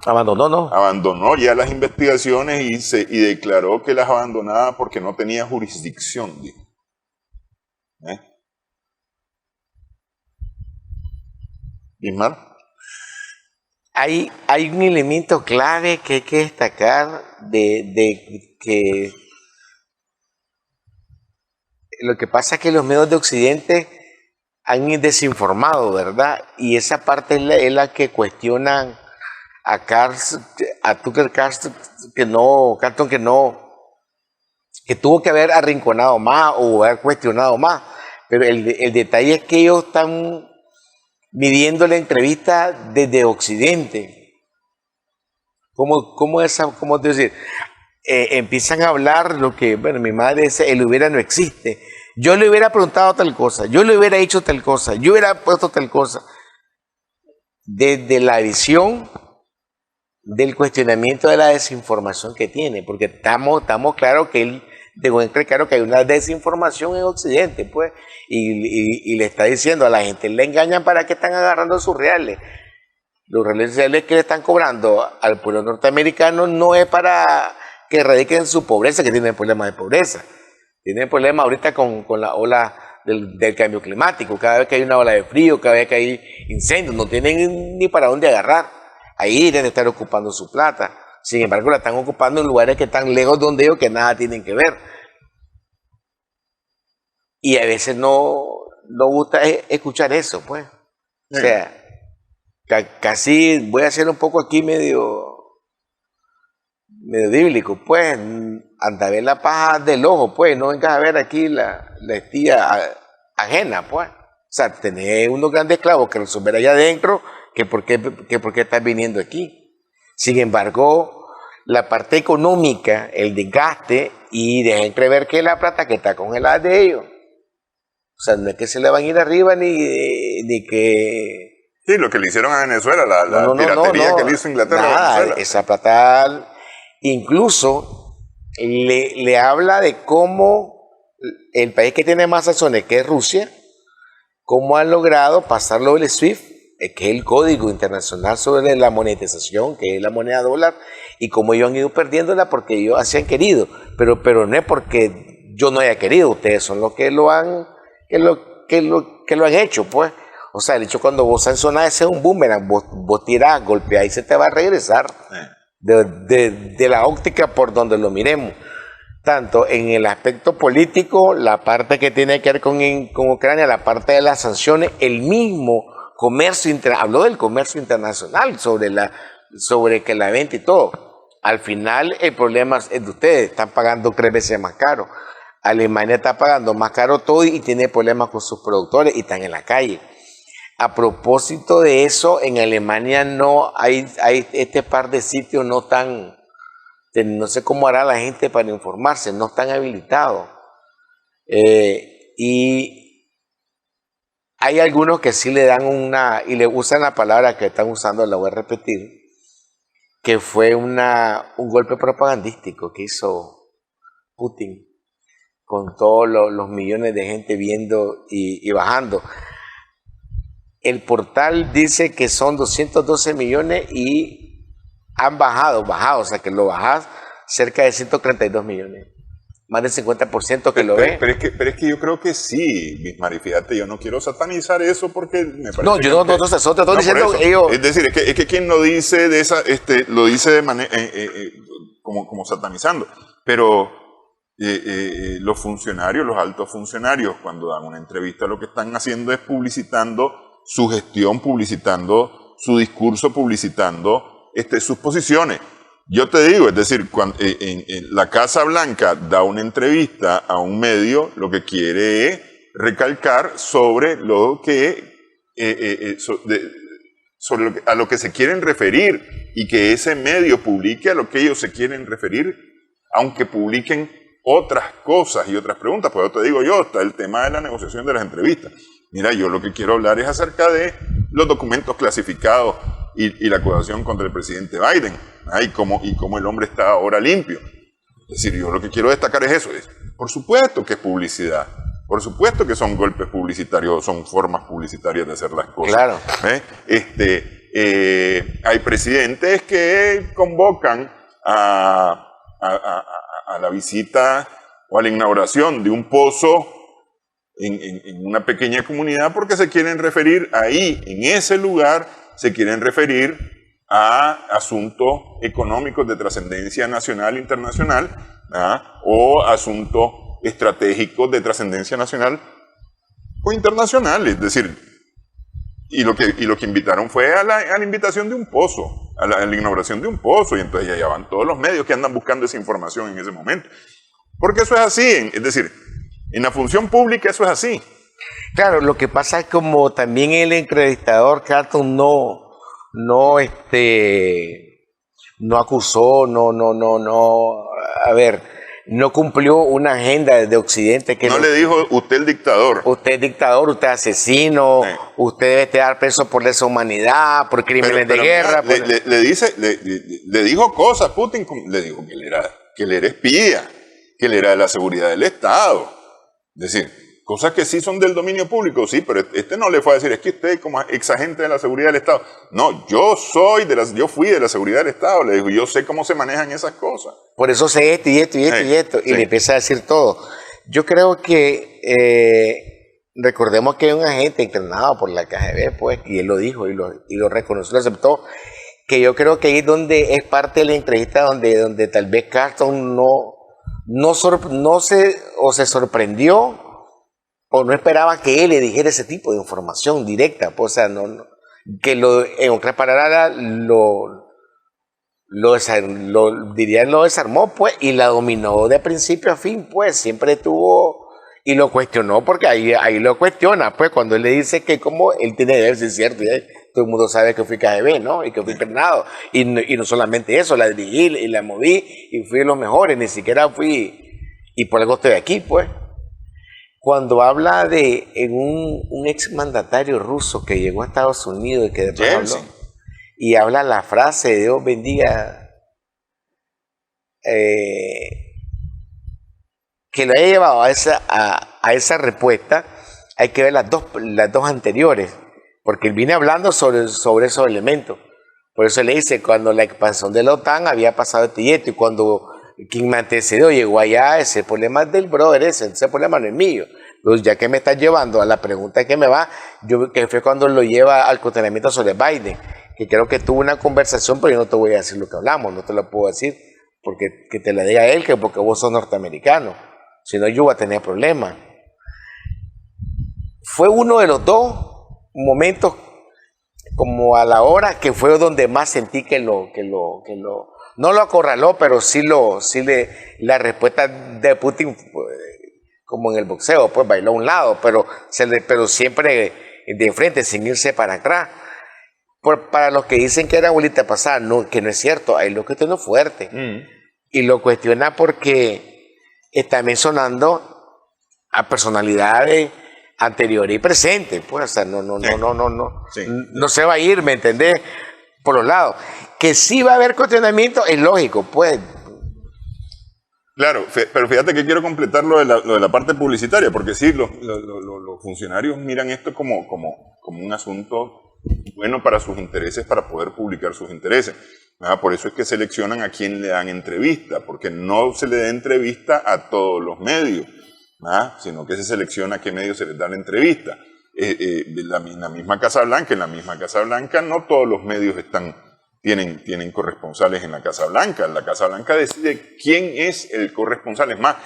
abandonó ya las investigaciones y declaró que las abandonaba porque no tenía jurisdicción, dijo. ¿Ismar? Hay un elemento clave que hay que destacar de que lo que pasa es que los medios de Occidente han desinformado, ¿verdad? Y esa parte es la que cuestionan a Tucker Carlson, que tuvo que haber arrinconado más o haber cuestionado más. Pero el detalle es que ellos están midiendo la entrevista desde Occidente. ¿Cómo decir? Empiezan a hablar lo que, bueno, mi madre dice, el hubiera no existe. Yo le hubiera preguntado tal cosa, yo le hubiera hecho tal cosa, yo hubiera puesto tal cosa. Desde la visión del cuestionamiento de la desinformación que tiene, porque estamos claros que él dejó claro que hay una desinformación en Occidente, pues, y le está diciendo a la gente, le engañan para que están agarrando sus reales. Los reales que le están cobrando al pueblo norteamericano no es para que erradiquen su pobreza, que tienen problemas de pobreza. Tienen problemas ahorita con la ola del cambio climático. Cada vez que hay una ola de frío, cada vez que hay incendios, no tienen ni para dónde agarrar. Ahí deben estar ocupando su plata. Sin embargo, la están ocupando en lugares que están lejos de donde ellos, que nada tienen que ver. Y a veces no gusta escuchar eso, pues. O sea, casi voy a hacer un poco aquí medio bíblico, pues. Anda a ver la paja del ojo, pues. No vengas a ver aquí la estía ajena, pues. O sea, tener unos grandes clavos que resolver allá adentro, que por qué estás viniendo aquí. Sin embargo, la parte económica, el desgaste, y dejen creer que la plata que está congelada es de ellos. O sea, no es que se le van a ir arriba ni que... Sí, lo que le hicieron a Venezuela, la piratería que le hizo Inglaterra a Venezuela. Esa plata incluso le habla de cómo el país que tiene más acciones, que es Rusia, cómo han logrado pasarlo del SWIFT, que es el código internacional sobre la monetización, que es la moneda dólar, y cómo ellos han ido perdiéndola porque ellos así han querido, pero no es porque yo no haya querido, ustedes son los que lo han hecho, pues. O sea, el hecho cuando vos sancionás ese es un boomerang, vos tirás, golpeás y se te va a regresar de la óptica por donde lo miremos. Tanto en el aspecto político, la parte que tiene que ver con Ucrania, la parte de las sanciones, el mismo comercio, habló del comercio internacional, sobre que la venta y todo. Al final el problema es de ustedes, están pagando 3 veces más caro. Alemania está pagando más caro todo y tiene problemas con sus productores y están en la calle. A propósito de eso, en Alemania no hay este par de sitios no sé cómo hará la gente para informarse, no están habilitados. Y hay algunos que sí le dan y le usan la palabra que están usando, la voy a repetir, que fue un golpe propagandístico que hizo Putin con todos los millones de gente viendo y bajando. El portal dice que son 212 millones y han bajado, o sea que lo bajás cerca de 132 millones. Más del 50% que lo ve. Pero es que yo creo que sí, Bismar, y fíjate, yo no quiero satanizar eso porque me parece no, yo no estoy diciendo ellos. Es decir, es que quien lo dice lo dice de manera como satanizando. Pero los funcionarios, los altos funcionarios, cuando dan una entrevista, lo que están haciendo es publicitando su gestión, publicitando su discurso, publicitando sus posiciones. Yo te digo, es decir, cuando en la Casa Blanca da una entrevista a un medio, lo que quiere es recalcar sobre lo que a lo que se quieren referir, y que ese medio publique a lo que ellos se quieren referir, aunque publiquen otras cosas y otras preguntas. Pues yo te digo, está el tema de la negociación de las entrevistas. Mira, yo lo que quiero hablar es acerca de los documentos clasificados y la acusación contra el presidente Biden, y cómo el hombre está ahora limpio. Es decir, yo lo que quiero destacar es eso. Por supuesto que es publicidad. Por supuesto que son golpes publicitarios, son formas publicitarias de hacer las cosas. Claro. Hay presidentes que convocan a la visita o a la inauguración de un pozo en una pequeña comunidad porque se quieren referir ahí, en ese lugar, se quieren referir a asuntos económicos de trascendencia nacional e internacional, o asuntos estratégicos de trascendencia nacional o internacional. Es decir, y lo que invitaron fue a la invitación de un pozo, a la inauguración de un pozo, y entonces allá van todos los medios que andan buscando esa información en ese momento. Porque eso es así, es decir, en la función pública eso es así. Claro, lo que pasa es como también el entrevistador Carlton no acusó, no cumplió una agenda de Occidente. Que no le dijo, usted es dictador. Usted es dictador, usted es asesino, sí. Usted debe estar preso por lesa humanidad, por crímenes de guerra. Le dijo cosas, Putin, le dijo que él era espía, que él era de la seguridad del Estado. Es decir, cosas que sí son del dominio público, sí, pero no le fue a decir, es que usted como ex agente de la seguridad del Estado. No, yo fui de la seguridad del Estado, le dijo, yo sé cómo se manejan esas cosas. Por eso sé esto y esto y esto y esto, y le empieza a decir todo. Yo creo que, recordemos que hay un agente entrenado por la KGB, pues, y él lo dijo, y lo reconoció, lo aceptó, que yo creo que ahí es donde es parte de la entrevista donde tal vez Carlton se sorprendió, o no esperaba que él le dijera ese tipo de información directa, pues, o sea, que en otras palabras lo desarmó, pues, y la dominó de principio a fin, pues, siempre tuvo, y lo cuestionó, porque ahí lo cuestiona, pues, cuando él le dice que como él tiene que ser cierto, todo el mundo sabe que fui KGB, ¿no? Y que fui internado, y no solamente eso, la dirigí y la moví, y fui de los mejores, ni siquiera fui, y por algo estoy aquí, pues. Cuando habla de un exmandatario ruso que llegó a Estados Unidos y que después habló, y habla la frase, Dios bendiga, que lo haya llevado a esa respuesta, hay que ver las dos anteriores, porque él viene hablando sobre esos elementos. Por eso le dice, cuando la expansión de la OTAN había pasado este y esto, y cuando quien me antecedió llegó allá, ese problema es del brother, ese problema no es mío. Entonces, ya que me estás llevando a la pregunta que me va, que fue cuando lo lleva al cuestionamiento sobre Biden, que creo que tuvo una conversación, pero yo no te voy a decir lo que hablamos, no te lo puedo decir, porque que te la diga él, que porque vos sos norteamericano, si no yo voy a tener problemas. Fue uno de los dos momentos, como a la hora, que fue donde más sentí que no lo acorraló, pero la respuesta de Putin, pues, como en el boxeo, pues bailó a un lado, pero siempre de frente, sin irse para atrás. Para los que dicen que era bolita pasada, que no es cierto, ahí lo cuestiona fuerte. Y lo cuestiona porque está mencionando a personalidades anteriores y presentes, pues, o sea, no se va a ir, ¿me entendés? Por los lados. Que sí va a haber cuestionamiento, es lógico, pues. Claro, pero fíjate que quiero completar lo de la parte publicitaria, porque sí, los funcionarios miran esto como un asunto bueno para sus intereses, para poder publicar sus intereses. Por eso es que seleccionan a quién le dan entrevista, porque no se le da entrevista a todos los medios, sino que se selecciona a qué medios se les da la entrevista. En la misma Casa Blanca no todos los medios tienen corresponsales en la Casa Blanca. La Casa Blanca decide quién es el corresponsal. Es más,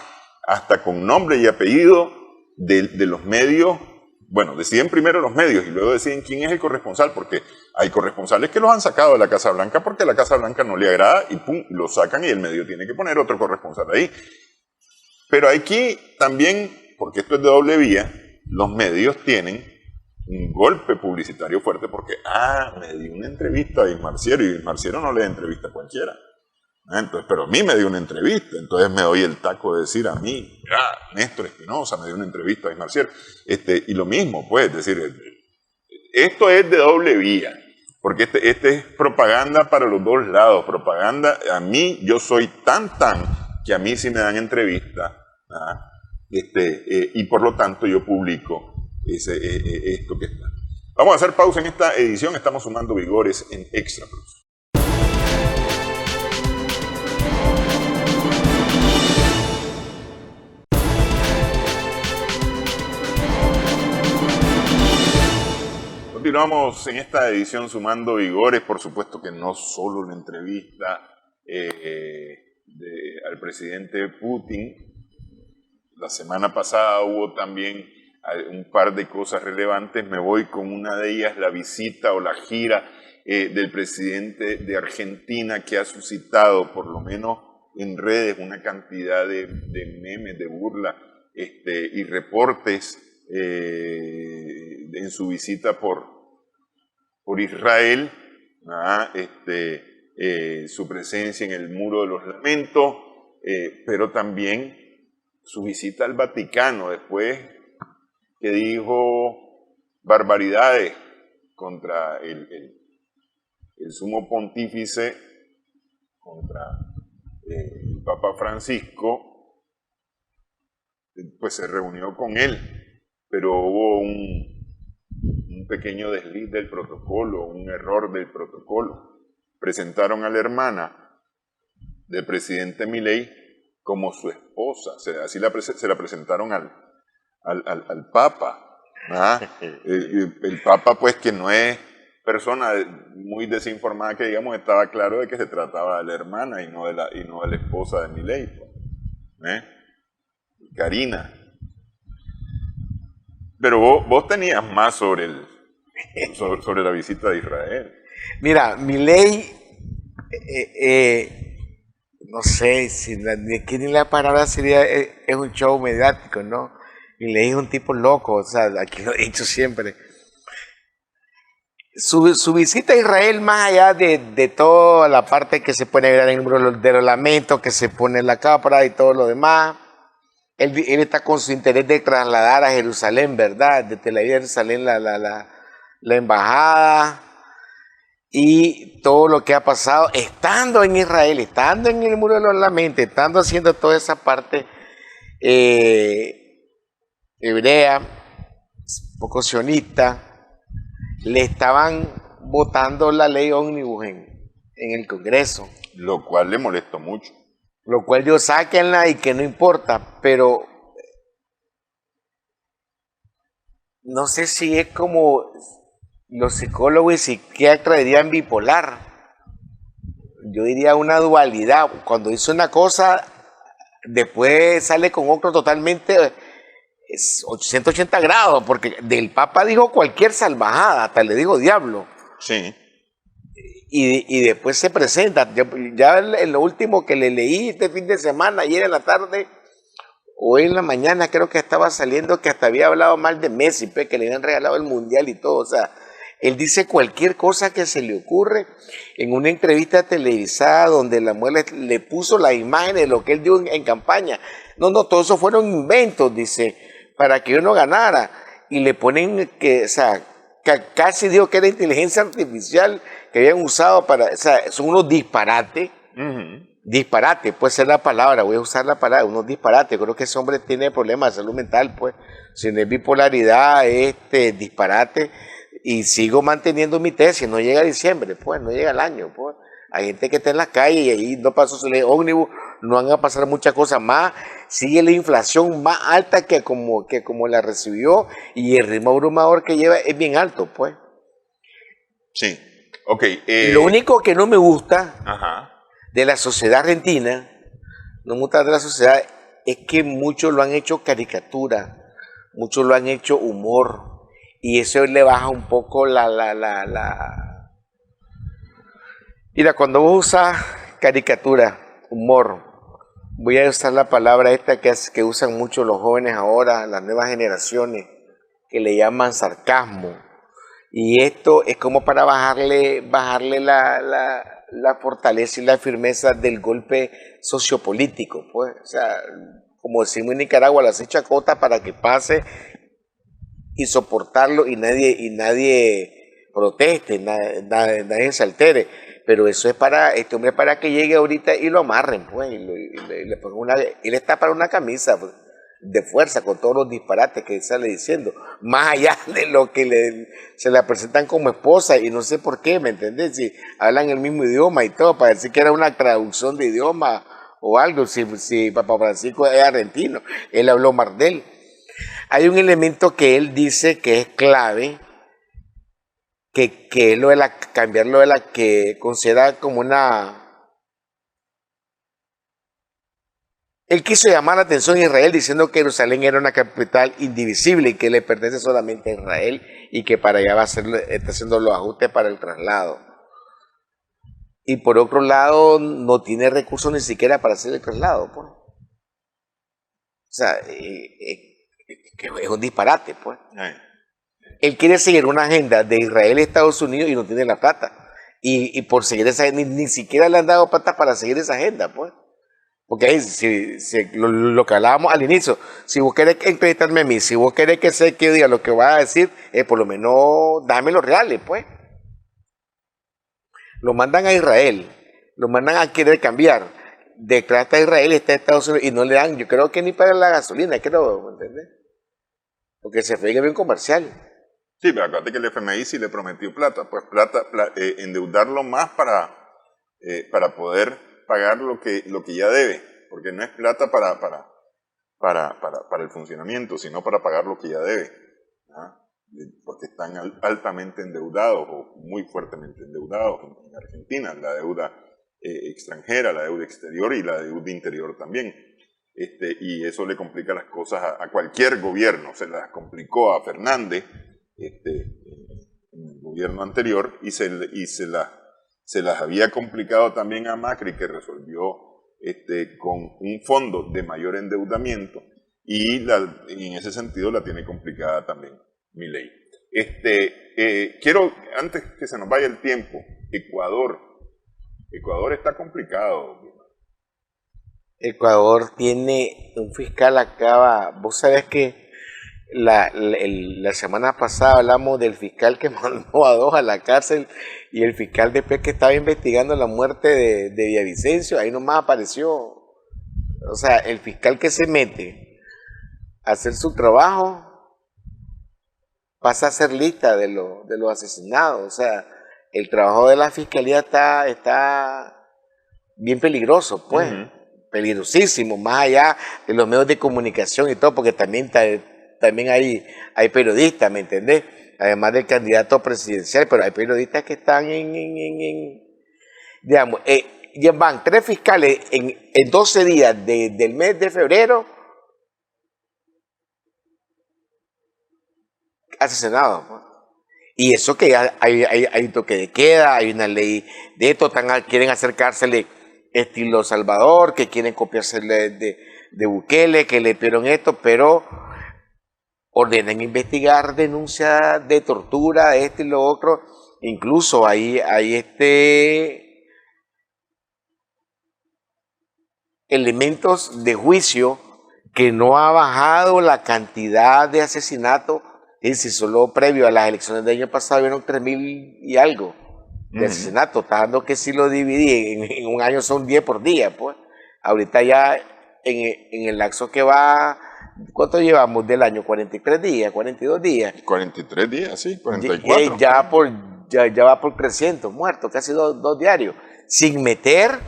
hasta con nombre y apellido de los medios. Bueno, deciden primero los medios y luego deciden quién es el corresponsal, porque hay corresponsales que los han sacado de la Casa Blanca porque la Casa Blanca no le agrada y pum, lo sacan y el medio tiene que poner otro corresponsal ahí. Pero aquí también, porque esto es de doble vía, los medios tienen un golpe publicitario fuerte porque, me dio una entrevista a Ismarciero y Ismarciero no le da entrevista a cualquiera. Entonces, pero a mí me dio una entrevista, entonces me doy el taco de decir a mí, mira, Néstor Espinosa me dio una entrevista a Ismarciero. Y lo mismo, pues, es decir, esto es de doble vía, porque este es propaganda para los dos lados, propaganda, a mí, yo soy tan, que a mí sí me dan entrevista, y por lo tanto yo publico esto que está. Vamos a hacer pausa en esta edición, estamos sumando vigores en Extra Plus. Continuamos en esta edición sumando vigores, por supuesto que no solo la entrevista al presidente Putin. La semana pasada hubo también un par de cosas relevantes. Me voy con una de ellas, la visita o la gira del presidente de Argentina, que ha suscitado, por lo menos en redes, una cantidad de memes, de burla y reportes en su visita por Israel, su presencia en el Muro de los Lamentos, pero también su visita al Vaticano, después que dijo barbaridades contra el sumo pontífice, contra el Papa Francisco, pues se reunió con él, pero hubo un pequeño desliz del protocolo, un error del protocolo. Presentaron a la hermana del presidente Milei como su esposa, así se la presentaron al Papa. El Papa, pues, que no es persona muy desinformada, que digamos, estaba claro de que se trataba de la hermana y no de la esposa de Milei, Karina. Pero vos tenías más sobre la visita de Israel. Mira, Milei, no sé si ni la palabra sería, es un show mediático, ¿no? Milei es un tipo loco, o sea, aquí lo he dicho siempre. Su visita a Israel, más allá de toda la parte que se pone a ver en el Muro de los Lamentos, que se pone en la cámara y todo lo demás, él está con su interés de trasladar a Jerusalén, ¿verdad? De Tel Aviv a Jerusalén la embajada y todo lo que ha pasado, estando en Israel, estando en el Muro de los Lamentos, estando haciendo toda esa parte hebrea, un poco sionista, le estaban votando la ley ómnibus en el Congreso. Lo cual le molestó mucho. Lo cual yo sáquenla y que no importa, pero no sé si es como los psicólogos y psiquiatras dirían bipolar. Yo diría una dualidad. Cuando dice una cosa, después sale con otro totalmente 180 grados, porque del Papa dijo cualquier salvajada, hasta le digo diablo. Sí. Y después se presenta. Ya en lo último que le leí este fin de semana, ayer en la tarde, hoy en la mañana creo que estaba saliendo que hasta había hablado mal de Messi, que le habían regalado el Mundial y todo. O sea, él dice cualquier cosa que se le ocurre en una entrevista televisada donde la mujer le puso la imagen de lo que él dio en campaña. No, todo eso fueron inventos, dice, para que uno ganara. Y le ponen que, o sea, casi dijo que era inteligencia artificial que habían usado para, o sea, son unos disparates. Disparate, puede ser la palabra, voy a usar la palabra, unos disparates. Creo que ese hombre tiene problemas de salud mental, pues, si no es bipolaridad, disparate. Y sigo manteniendo mi tesis, no llega a diciembre, pues, no llega el año, pues. Hay gente que está en la calle y ahí no pasó su ley ómnibus, no van a pasar muchas cosas más. Sigue la inflación más alta que como la recibió, y el ritmo abrumador que lleva es bien alto, pues. Sí, ok. Lo único que no me gusta Ajá. de la sociedad argentina, no me gusta de la sociedad, es que muchos lo han hecho caricatura, muchos lo han hecho humor, y eso le baja un poco la... Mira, cuando vos usas caricatura, humor, voy a usar la palabra esta que usan mucho los jóvenes ahora, las nuevas generaciones, que le llaman sarcasmo. Y esto es como para bajarle la fortaleza y la firmeza del golpe sociopolítico, pues. O sea, como decimos en Nicaragua, las echa cota para que pase y soportarlo y nadie proteste, nadie se altere. Pero eso es para este hombre, para que llegue ahorita y lo amarren, pues, y le pongan él está para una camisa, pues, de fuerza, con todos los disparates que sale diciendo, más allá de lo que se le presentan como esposa, y no sé por qué, ¿me entendés? Si hablan el mismo idioma y todo, para decir que era una traducción de idioma o algo, si Papa Francisco es argentino, él habló Mardel. Hay un elemento que él dice que es clave, que es lo de cambiarlo de la que considera como una... Él quiso llamar la atención a Israel diciendo que Jerusalén era una capital indivisible y que le pertenece solamente a Israel y que para allá está haciendo los ajustes para el traslado. Y por otro lado, no tiene recursos ni siquiera para hacer el traslado, pues. O sea, es un disparate, pues. Él quiere seguir una agenda de Israel y Estados Unidos y no tiene la plata. Y por seguir esa agenda, ni siquiera le han dado plata para seguir esa agenda, pues. Porque ahí, lo que hablábamos al inicio, si vos querés entrevistarme a mí, si vos querés que sé que diga lo que vas a decir, por lo menos dame los reales, pues. Lo mandan a Israel, lo mandan a querer cambiar. Declara a Israel, está Estados Unidos, y no le dan, yo creo que ni para la gasolina, creo, ¿me entiendes? Porque se fue bien comercial. Sí, pero acuérdate que el FMI sí le prometió plata, pues endeudarlo más para poder pagar lo que ya debe, porque no es plata para el funcionamiento, sino para pagar lo que ya debe, ¿ah? Porque están altamente endeudados o muy fuertemente endeudados en Argentina, la deuda extranjera, la deuda exterior y la deuda interior también. Y eso le complica las cosas a cualquier gobierno, se las complicó a Fernández en el gobierno anterior y se las había complicado también a Macri, que resolvió con un fondo de mayor endeudamiento y en ese sentido la tiene complicada también Milei. Quiero, antes que se nos vaya el tiempo, Ecuador está complicado. Ecuador tiene un fiscal vos sabés que la semana pasada hablamos del fiscal que mandó a 2 a la cárcel y el fiscal después que estaba investigando la muerte de Villavicencio, ahí nomás apareció. O sea, el fiscal que se mete a hacer su trabajo pasa a ser lista de los asesinados. O sea, el trabajo de la fiscalía está bien peligroso, pues. Peligrosísimo, más allá de los medios de comunicación y todo, porque también hay periodistas, ¿me entendés? Además del candidato presidencial, pero hay periodistas que están digamos, ya van 3 fiscales en 12 días del mes de febrero asesinados. Y eso que hay toque de queda, hay una ley de esto, quieren hacer cárceles estilo Salvador, que quieren copiarse de Bukele, que le pidieron esto, pero ordenan investigar denuncias de tortura, y lo otro. Incluso hay elementos de juicio que no ha bajado la cantidad de asesinatos. Y si solo previo a las elecciones del año pasado vieron 3.000 y algo de asesinatos, está dando que si lo dividí en un año son 10 por día, pues. Ahorita ya en el lapso que va, ¿cuánto llevamos del año? 43 días, 42 días. 43 días, sí, 44. Ya va por 300 muertos, casi dos diarios. Sin meter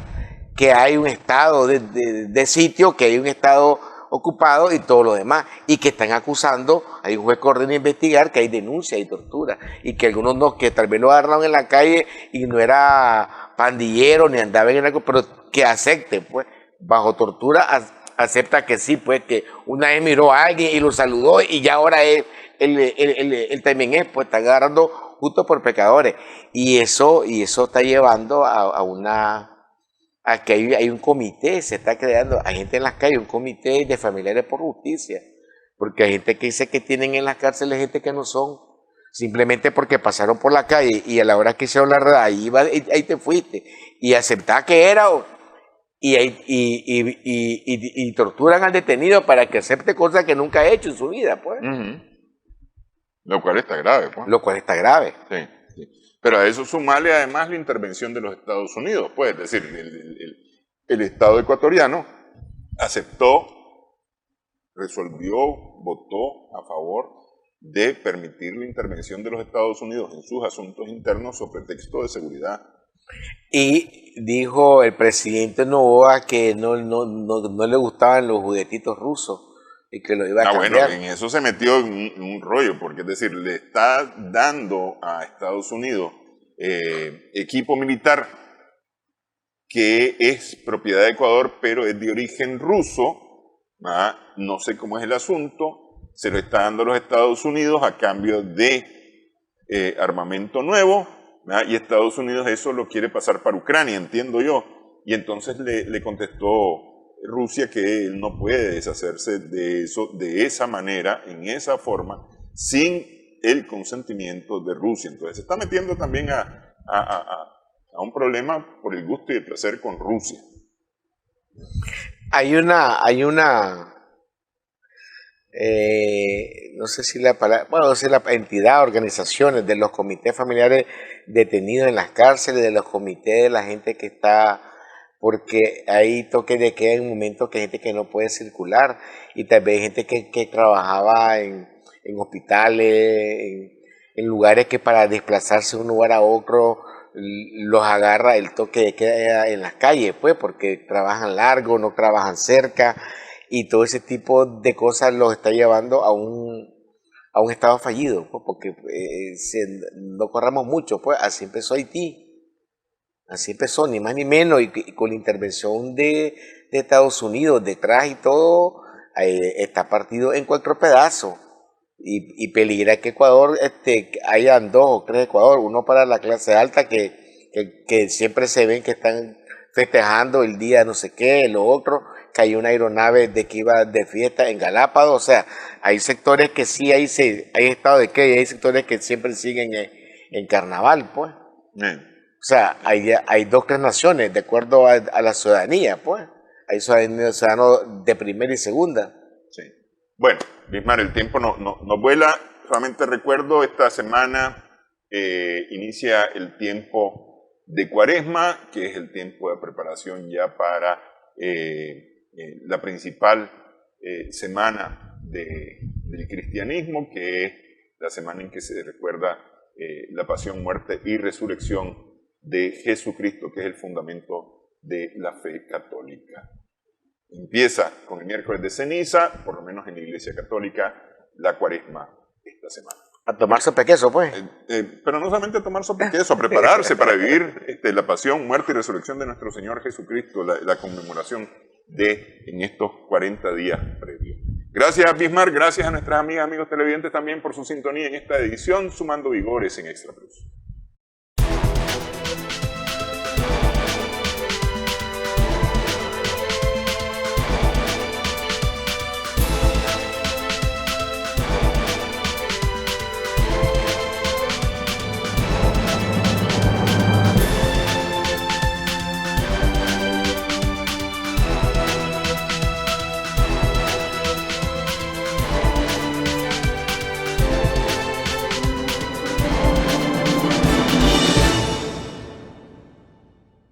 que hay un estado de sitio, que hay un estado ocupado y todo lo demás, y que están acusando, hay un juez que ordena investigar que hay denuncia y tortura, y que algunos no, que tal vez lo agarraron en la calle y no era pandillero ni andaba en algo, pero que acepte, pues, bajo tortura, acepta que sí, pues que una vez miró a alguien y lo saludó y ya ahora él también es, pues está agarrando justo por pecadores. Y eso está llevando a que hay un comité, se está creando, hay gente en las calles, un comité de familiares por justicia, porque hay gente que dice que tienen en las cárceles gente que no son, simplemente porque pasaron por la calle y a la hora que hicieron la redada, ahí te fuiste, y aceptá que era, y torturan al detenido para que acepte cosas que nunca ha hecho en su vida, pues. Lo cual está grave, pues. Lo cual está grave. Sí, sí. Pero a eso sumarle además la intervención de los Estados Unidos, pues, es decir, el Estado ecuatoriano aceptó, resolvió, votó a favor de permitir la intervención de los Estados Unidos en sus asuntos internos sobre pretexto de seguridad. Y dijo el presidente Noboa que no le gustaban los juguetitos rusos y que lo iba a cambiar. Bueno, en eso se metió en un rollo, porque es decir, le está dando a Estados Unidos equipo militar que es propiedad de Ecuador, pero es de origen ruso. No sé cómo es el asunto, se lo está dando a los Estados Unidos a cambio de armamento nuevo, y Estados Unidos eso lo quiere pasar para Ucrania, entiendo yo, y entonces le contestó Rusia que él no puede deshacerse de eso de esa manera, en esa forma, sin el consentimiento de Rusia. Entonces se está metiendo también a un problema por el gusto y el placer con Rusia. Hay una no sé si la palabra, bueno, no sé, la entidad, organizaciones de los comités familiares detenidos en las cárceles, de los comités de la gente que está, porque hay toque de queda en momentos que hay gente que no puede circular, y tal vez gente que trabajaba en hospitales, en lugares que para desplazarse de un lugar a otro los agarra el toque de queda en las calles, pues, porque trabajan largo, no trabajan cerca, y todo ese tipo de cosas los está llevando a un estado fallido, pues, porque no corramos mucho, pues así empezó Haití. Así empezó, ni más ni menos, y con la intervención de Estados Unidos detrás y todo, está partido en cuatro pedazos. Y peligra que Ecuador hayan 2 o 3 Ecuador, uno para la clase alta que siempre se ven que están festejando el día no sé qué, lo otro, que hay una aeronave de que iba de fiesta en Galápagos, o sea, hay sectores que sí, hay estado de qué, y hay sectores que siempre siguen en carnaval, pues. O sea, hay 2 3 naciones, de acuerdo a la ciudadanía, pues. Hay ciudadanos de primera y segunda. Sí. Bueno, Bismar, el tiempo no vuela. Solamente recuerdo, esta semana inicia el tiempo de Cuaresma, que es el tiempo de preparación ya para la principal semana del cristianismo, que es la semana en que se recuerda la pasión, muerte y resurrección de Jesucristo, que es el fundamento de la fe católica. Empieza con el miércoles de ceniza, por lo menos en la Iglesia Católica, la Cuaresma esta semana. A tomar sopa de queso, pues. Pero no solamente a tomar sopa de queso, a prepararse para vivir la pasión, muerte y resurrección de nuestro Señor Jesucristo, la conmemoración en estos 40 días previos. Gracias, Bismar, gracias a nuestras amigas, amigos televidentes también por su sintonía en esta edición, Sumando Vigores en Extra Plus.